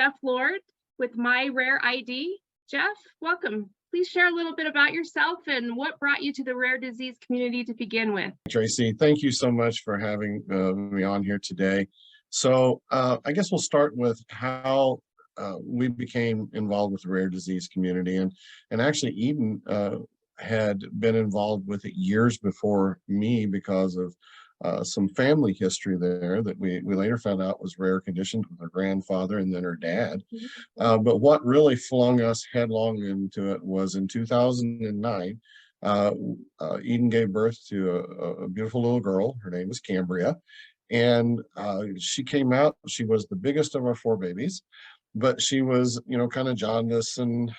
Jeff Lord with My Rare ID. Jeff, welcome. Please share a little bit about yourself and what brought you to the rare disease community to begin with. Tracy, thank you so much for having me on here today. So I guess we'll start with how we became involved with the rare disease community. And actually Eden had been involved with it years before me because of some family history there that we later found out was rare conditions with her grandfather and then her dad. But what really flung us headlong into it was in 2009, Eden gave birth to a beautiful little girl. Her name was Cambria. And she came out, she was the biggest of our four babies, but she was, kind of jaundiced, and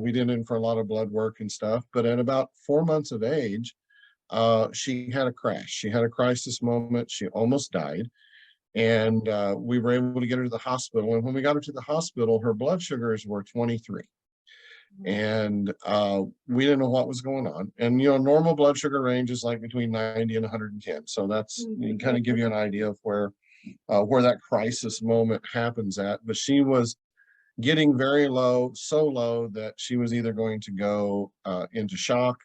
we did in for a lot of blood work and stuff. But at about 4 months of age, she had a crash. She had a crisis moment. She almost died. And we were able to get her to the hospital. And when we got her to the hospital, her blood sugars were 23. And we didn't know what was going on. And, normal blood sugar range is like between 90 and 110. So that's kind of give you an idea of where that crisis moment happens at. But she was getting very low, so low that she was either going to go into shock,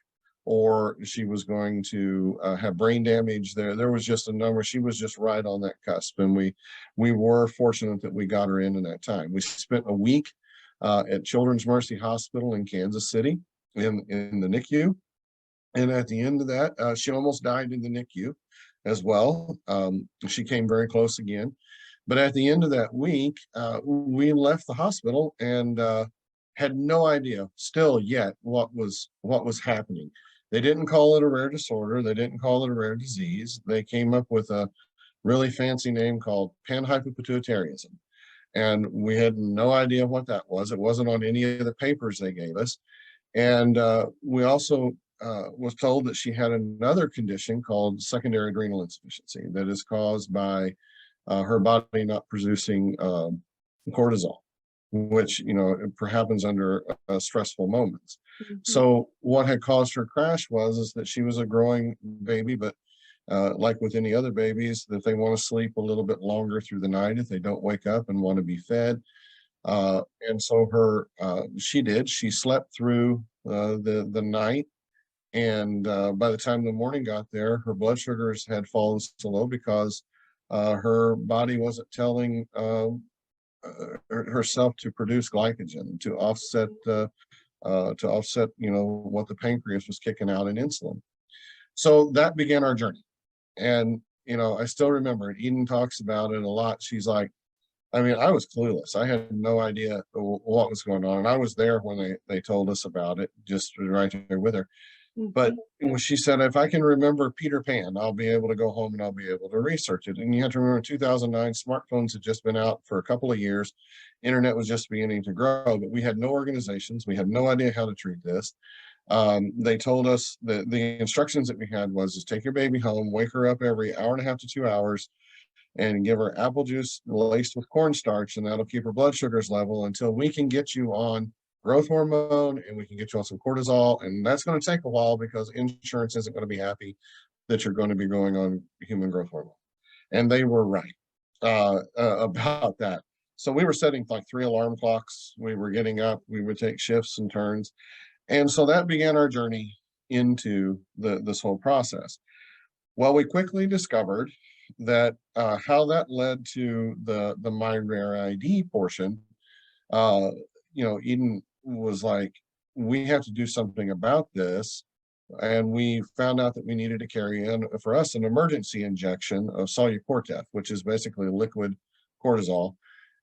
or she was going to have brain damage. There was just a number. She was just right on that cusp. And we were fortunate that we got her in that time. We spent a week at Children's Mercy Hospital in Kansas City in the NICU. And at the end of that, she almost died in the NICU as well. She came very close again. But at the end of that week, we left the hospital and had no idea still yet what was happening. They didn't call it a rare disorder. They didn't call it a rare disease. They came up with a really fancy name called panhypopituitarism. And we had no idea what that was. It wasn't on any of the papers they gave us. And we also was told that she had another condition called secondary adrenal insufficiency that is caused by her body not producing cortisol, which, it happens under stressful moments. So what had caused her crash is that she was a growing baby, but like with any other babies, that they want to sleep a little bit longer through the night if they don't wake up and want to be fed. And so she slept through the night. And by the time the morning got there, her blood sugars had fallen so low because her body wasn't telling herself to produce glycogen to offset what the pancreas was kicking out in insulin. So that began our journey. And I still remember it. Eden talks about it a lot. She's like, I was clueless. I had no idea what was going on. And I was there when they told us about it, just right there with her. But when she said, if I can remember Peter Pan, I'll be able to go home and I'll be able to research it. And you have to remember, in 2009, smartphones had just been out for a couple of years. Internet was just beginning to grow, but we had no organizations. We had no idea how to treat this. They told us that the instructions that we had was just take your baby home, wake her up every hour and a half to 2 hours, and give her apple juice laced with cornstarch, and that'll keep her blood sugars level until we can get you on growth hormone and we can get you on some cortisol. And that's going to take a while because insurance isn't going to be happy that you're going to be going on human growth hormone. And they were right about that. So we were setting like 3 alarm clocks. We were getting up, we would take shifts and turns. And so that began our journey into this whole process. Well, we quickly discovered that how that led to the My Rare ID portion. Eden was like, we have to do something about this. And we found out that we needed to carry in, for us, an emergency injection of Solucortef, which is basically liquid cortisol,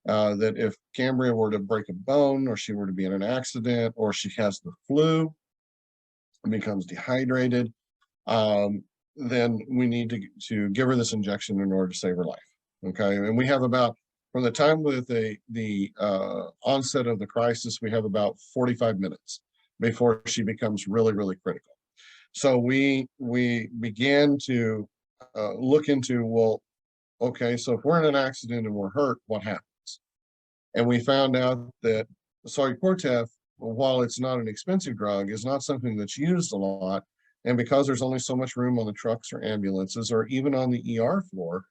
that if Cambria were to break a bone, or she were to be in an accident, or she has the flu, becomes dehydrated, then we need to give her this injection in order to save her life. Okay, and we have about, from the time with the onset of the crisis, we have about 45 minutes before she becomes really, really critical. So we began to look into, well, okay, so if we're in an accident and we're hurt, what happens? And we found out that Solucortef, while it's not an expensive drug, is not something that's used a lot. And because there's only so much room on the trucks or ambulances or even on the ER floor,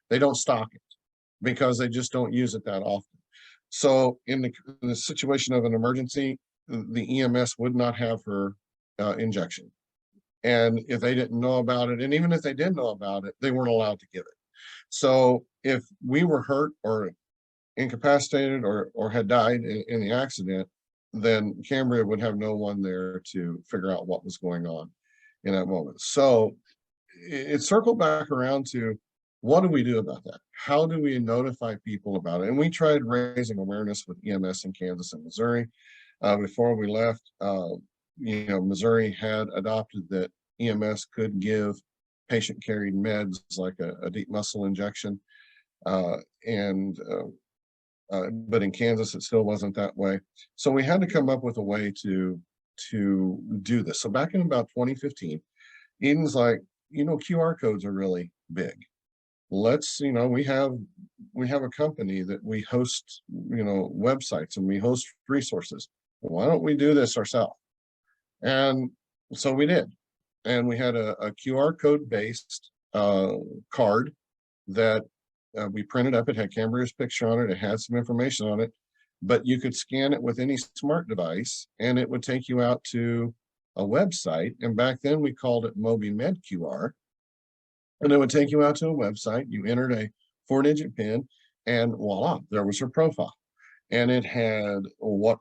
they don't stock it because they just don't use it that often. So in the situation of an emergency, the EMS would not have her injection. And if they didn't know about it, and even if they did know about it, they weren't allowed to give it. So if we were hurt or incapacitated or had died in the accident, then Cambria would have no one there to figure out what was going on in that moment. So it circled back around to, what do we do about that? How do we notify people about it? And we tried raising awareness with EMS in Kansas and Missouri. Before we left, Missouri had adopted that EMS could give patient carried meds like a deep muscle injection. But in Kansas, it still wasn't that way. So we had to come up with a way to do this. So back in about 2015, Eden's like, QR codes are really big. Let's, we have a company that we host, websites, and we host resources. Why don't we do this ourselves? And so we did. And we had a QR code based card that we printed up. It had Cambria's picture on it. It had some information on it, but you could scan it with any smart device and it would take you out to a website. And back then we called it MobiMed QR. And it would take you out to a website. You entered a 4-digit PIN and voila, there was her profile. And it had what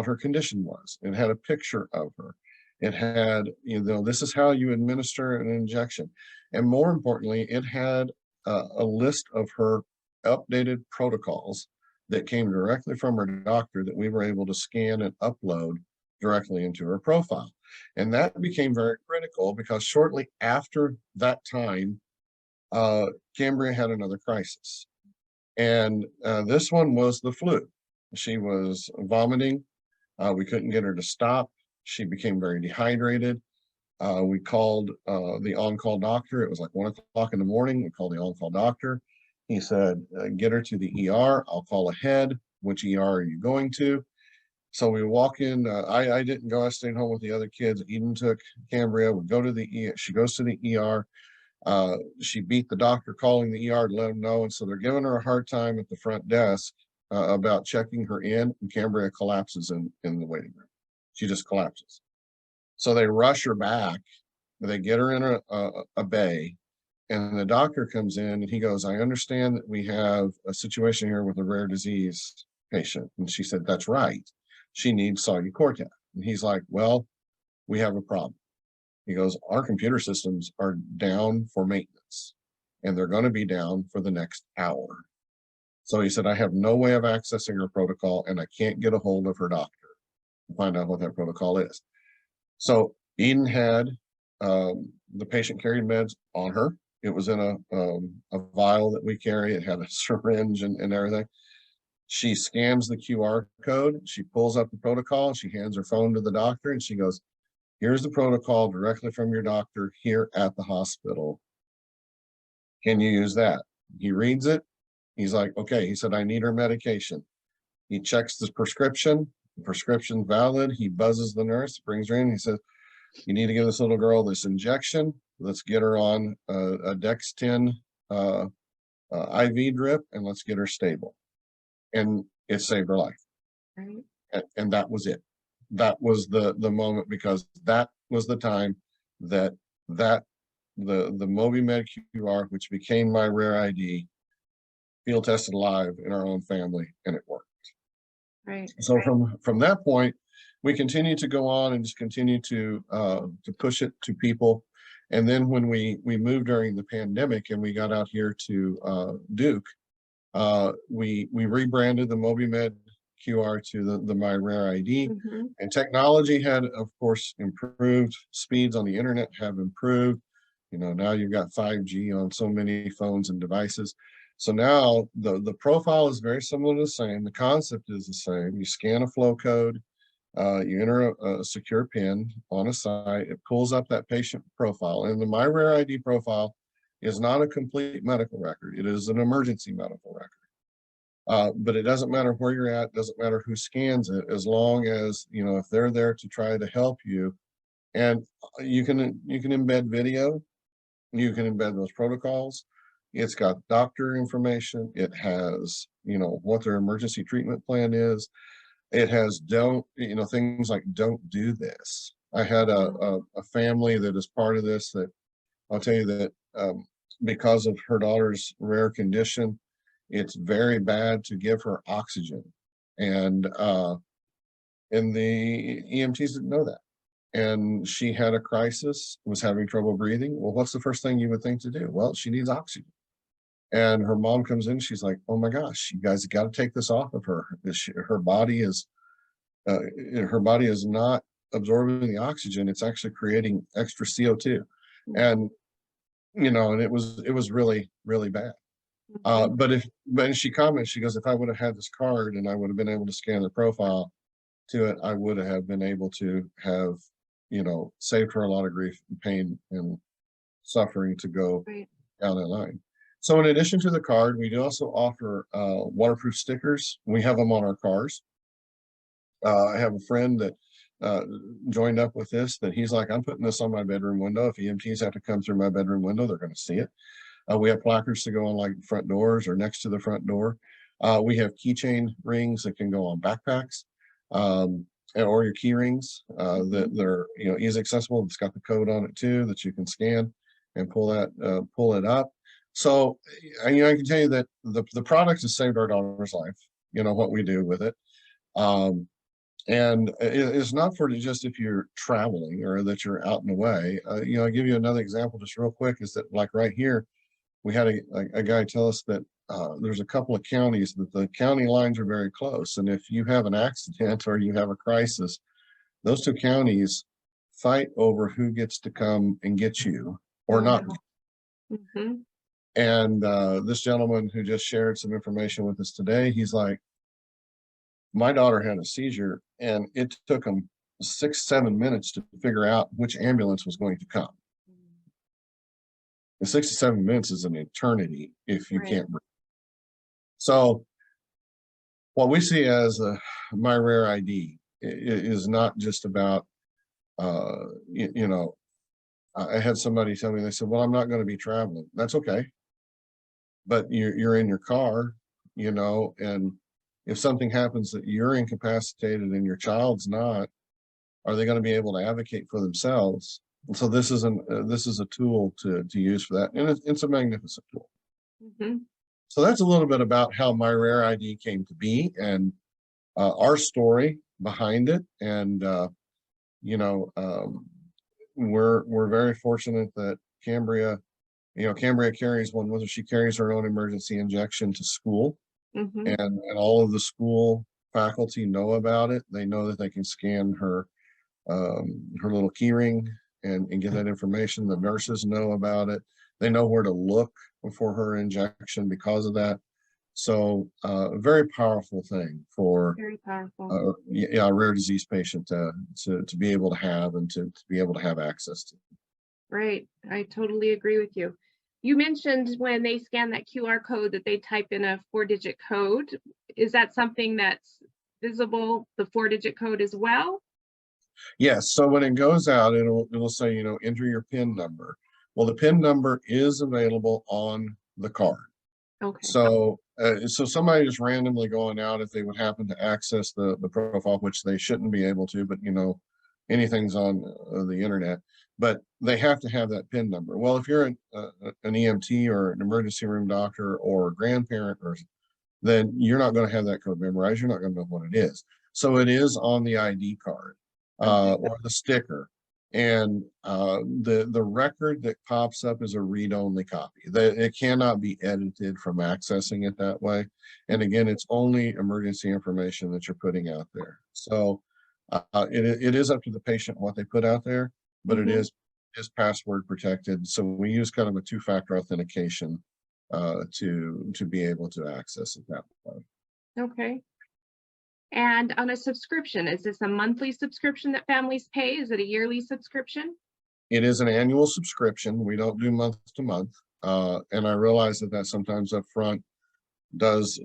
her condition was. It had a picture of her. It had, this is how you administer an injection. And more importantly, it had a list of her updated protocols that came directly from her doctor that we were able to scan and upload directly into her profile. And that became very critical because shortly after that time, Cambria had another crisis. And this one was the flu. She was vomiting. We couldn't get her to stop. She became very dehydrated. We called the on-call doctor. It was like 1 o'clock in the morning. We called the on-call doctor. He said, get her to the ER. I'll call ahead. Which ER are you going to? So we walk in. I didn't go. I stayed home with the other kids. Eden took Cambria. We go to the ER. She goes to the ER. She beat the doctor calling the ER to let them know. And so they're giving her a hard time at the front desk about checking her in. And Cambria collapses in the waiting room. She just collapses. So they rush her back. They get her in a bay. And the doctor comes in and he goes, I understand that we have a situation here with a rare disease patient. And she said, that's right. She needs Solu-Cortef. And he's like, well, we have a problem. He goes, our computer systems are down for maintenance and they're going to be down for the next hour. So he said, I have no way of accessing her protocol and I can't get a hold of her doctor to find out what that protocol is. So Eden had the patient carried meds on her. It was in a vial that we carry. It had a syringe and everything. She scans the QR code. She pulls up the protocol. She hands her phone to the doctor and she goes, here's the protocol directly from your doctor here at the hospital. Can you use that? He reads it. He's like, okay. He said, I need her medication. He checks the prescription. The prescription's valid. He buzzes the nurse, brings her in. He says, you need to give this little girl this injection. Let's get her on a Dex-10 IV drip and let's get her stable. And it saved her life. Right. And that was it. That was the moment, because that was the time that the MobiMed QR, which became my rare ID, field tested live in our own family, and it worked. Right. So from that point, we continue to go on and just continue to push it to people. And then when we moved during the pandemic and we got out here to Duke, we rebranded the MobiMed QR to the My Rare ID. Mm-hmm. And technology had, of course, improved. Speeds on the internet have improved. Now you've got 5G on so many phones and devices. So now the profile is very similar to the same. The concept is the same. You scan a flow code, you enter a secure PIN on a site, it pulls up that patient profile. And the My Rare ID profile is not a complete medical record. It is an emergency medical record. But it doesn't matter where you're at, doesn't matter who scans it, as long as, if they're there to try to help you. And you can embed video, you can embed those protocols. It's got doctor information. It has, what their emergency treatment plan is. It has things like don't do this. I had a family that is part of this that I'll tell you that because of her daughter's rare condition, it's very bad to give her oxygen. And the EMTs didn't know that. And she had a crisis, was having trouble breathing. Well, what's the first thing you would think to do? Well, she needs oxygen. And her mom comes in, she's like, oh my gosh, you guys got to take this off of her. Her body is not absorbing the oxygen. It's actually creating extra CO2. And, and it was really, really bad. But she comments, she goes, if I would have had this card and I would have been able to scan the profile to it, I would have been able to have, saved her a lot of grief and pain and suffering to go down that line. So in addition to the card, we do also offer waterproof stickers. We have them on our cars. I have a friend that joined up with this, that he's like, I'm putting this on my bedroom window. If EMTs have to come through my bedroom window, they're going to see it. We have placards to go on like front doors or next to the front door. We have keychain rings that can go on backpacks, or your key rings that they're easy accessible. It's got the code on it too that you can scan and pull it up. So I can tell you that the product has saved our daughter's life. What we do with it. And it's not for just if you're traveling or that you're out and away. I'll give you another example just real quick, is that like right here, we had a guy tell us that there's a couple of counties that the county lines are very close. And if you have an accident or you have a crisis, those two counties fight over who gets to come and get you or not. And this gentleman who just shared some information with us today, he's like, my daughter had a seizure and it took them 6-7 minutes to figure out which ambulance was going to come. And 6 to 7 minutes is an eternity if you can't breathe. So what we see as My Rare ID is not just about, I had somebody tell me, they said, well, I'm not going to be traveling. That's okay. But you're in your car, and if something happens that you're incapacitated and your child's not, are they going to be able to advocate for themselves? And so this is a tool to use for that, and it's a magnificent tool. So that's a little bit about how My Rare ID came to be and our story behind it. And we're very fortunate that Cambria carries one with her. She carries her own emergency injection to school, and all of the school faculty know about it. They know that they can scan her little key ring and get that information. The nurses know about it. They know where to look for her injection because of that. So a very powerful thing for a rare disease patient to be able to have and to be able to have access to. Right. I totally agree with you. You mentioned when they scan that QR code that they type in a 4-digit code. Is that something that's visible, the 4-digit code as well? Yes. So when it goes out, it'll say, enter your PIN number. Well, the PIN number is available on the card. Okay. So somebody just randomly going out, if they would happen to access the profile, which they shouldn't be able to, but anything's on the internet, but they have to have that PIN number. Well, if you're an EMT or an emergency room doctor or a grandparent, then you're not going to have that code memorized. You're not going to know what it is. So it is on the ID card or the sticker. And the record that pops up is a read-only copy. It cannot be edited from accessing it that way. And again, it's only emergency information that you're putting out there. So it is up to the patient what they put out there, but it is password protected. So we use kind of a 2-factor authentication to be able to access it that way. Okay. And on a subscription, is this a monthly subscription that families pay? Is it a yearly subscription? It is an annual subscription. We don't do month to month. And I realize that sometimes up front does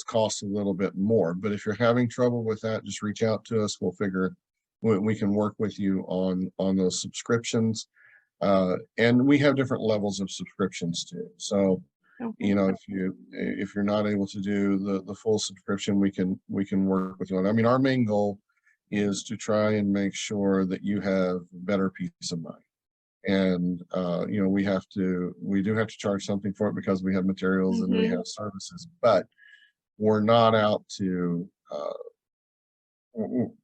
cost a little bit more. But if you're having trouble with that, just reach out to us. We'll figure we can work with you on those subscriptions. And we have different levels of subscriptions too. So Okay. You know, if you're not able to do the full subscription, we can work with you on it. I mean, our main goal is to try and make sure that you have better peace of mind. And you know, we do have to charge something for it because we have materials and we Mhm. have services, but we're not out to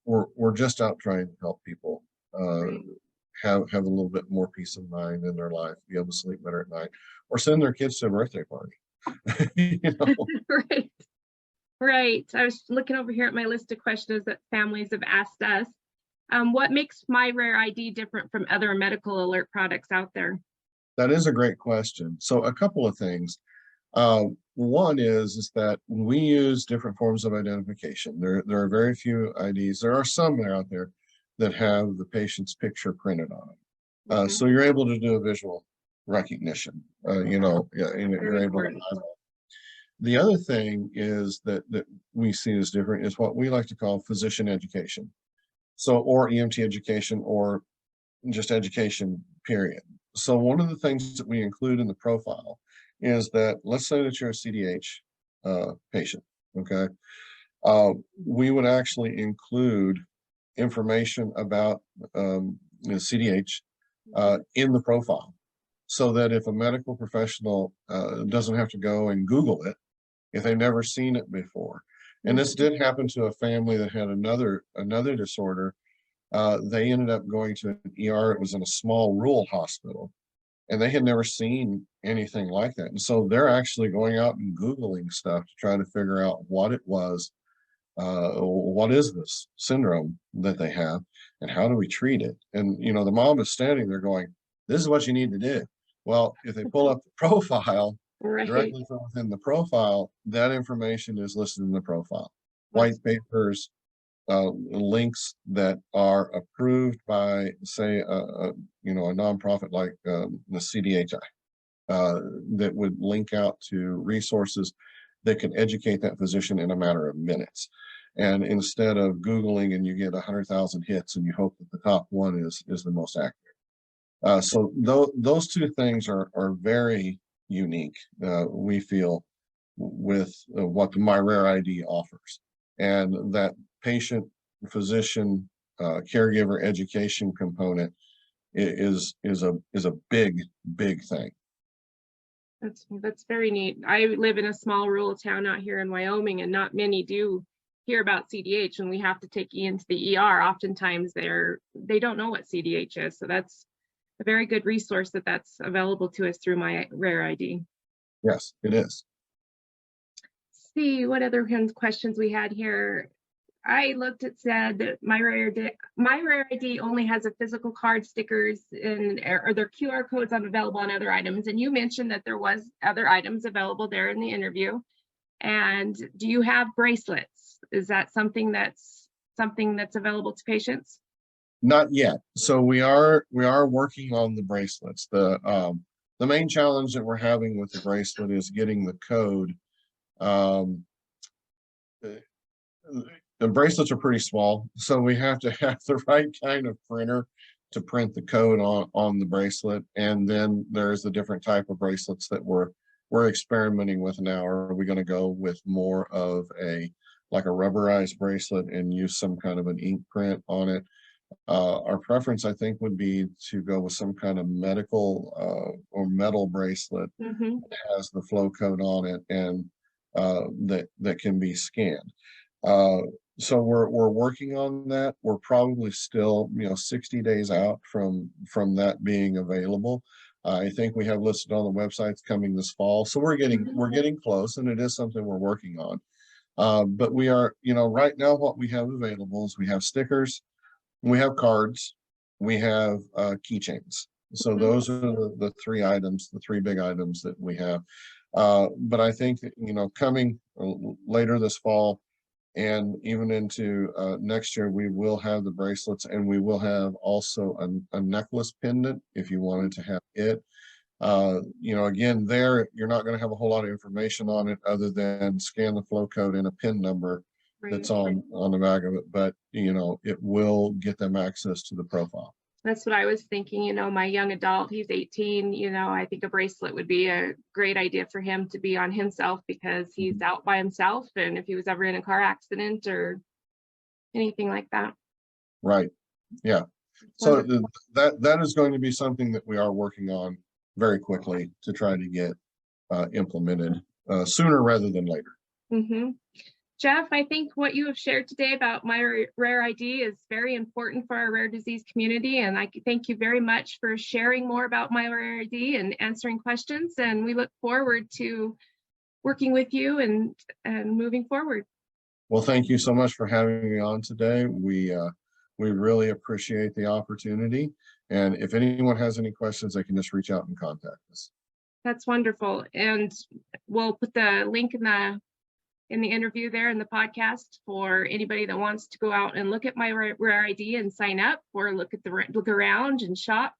we're just out trying to help people Right. have a little bit more peace of mind in their life, be able to sleep better at night, or send their kids to a birthday party. You know? Right. Right. I was looking over here at my list of questions that families have asked us. What makes My Rare ID different from other medical alert products out there? That is a great question. So a couple of things. One is that we use different forms of identification. There are very few IDs. There are some that are out there that have the patient's picture printed on it. Mhm. So you're able to do a visual recognition. You know, yeah, and you're Very able to important. eyeball. The other thing is that we see as different is what we like to call physician education. So, or EMT education, or just education, period. So one of the things that we include in the profile is that, let's say that you're a CDH patient, okay? We would actually include information about CDH in the profile, so that if a medical professional doesn't have to go and Google it, if they've never seen it before. And this Mhm. did happen to a family that had another disorder. They ended up going to an ER. It was in a small rural hospital, and they had never seen anything like that. And so they're actually going out and Googling stuff to try to figure out what it was. What is this syndrome that they have, and how do we treat it? And, you know, the mom is standing there going, this is what you need to do. Well, if they pull up the profile, Right. directly from within the profile, that information is listed in the profile. That's White papers, links that are approved by, say, you know, a nonprofit like the CDHI, that would link out to resources that can educate that physician in a matter of minutes. And instead of Googling and you get 100,000 hits and you hope that the top one is the most accurate. So those two things are very unique, we feel, with what the My Rare ID offers. And that patient, physician, caregiver education component is a big thing. that's very neat. I live in a small rural town out here in Wyoming, and not many do hear about CDH. When we have to take Ian to the ER, oftentimes they don't know what CDH is. So that's a very good resource that's available to us through My Rare ID. Yes, it is. See what other kinds of questions we had here. I looked, it said that My Rare ID only has a physical card, stickers, and are there QR codes available on other items? And you mentioned that there was other items available there in the interview. And do you have bracelets? Is that something that's available to patients? Not yet. So we are working on the bracelets. The main challenge that we're having with the bracelet is getting the code. Um, the bracelets are pretty small, so we have to have the right kind of printer to print the code on the bracelet. And then there's the different type of bracelets that we're experimenting with now. Are we going to go with more of a like a rubberized bracelet and use some kind of an ink print on it? Our preference, I think, would be to go with some kind of medical or metal bracelet Mm-hmm. that has the flow code on it, and that can be scanned. Uh, so we're working on that. We're probably still, you know, 60 days out from that being available. I think we have listed on the websites coming this fall. So we're getting close, and it is something we're working on. But we are, you know, right now what we have available is we have stickers, we have cards, we have keychains. So those are the three items, the three big items that we have. But I think that, you know, coming later this fall and even into next year, we will have the bracelets, and we will have also a necklace pendant if you wanted to have it. You know, again, there, you're not going to have a whole lot of information on it other than scan the flow code and a PIN number Right. that's on the back of it. But, you know, it will get them access to the profile. That's what I was thinking, you know, my young adult, he's 18, you know, I think a bracelet would be a great idea for him to be on himself because he's out by himself. And if he was ever in a car accident or anything like that. Right. Yeah. So that is going to be something that we are working on very quickly to try to get implemented sooner rather than later. Mm-hmm. Jeff, I think what you have shared today about My Rare ID is very important for our rare disease community. And I thank you very much for sharing more about My Rare ID and answering questions. And we look forward to working with you and moving forward. Well, thank you so much for having me on today. We really appreciate the opportunity. And if anyone has any questions, they can just reach out and contact us. That's wonderful. And we'll put the link in the interview there in the podcast for anybody that wants to go out and look at My Rare ID and sign up, or look around and shop.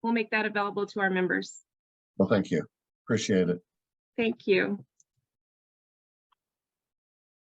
We'll make that available to our members. Well, thank you. Appreciate it. Thank you.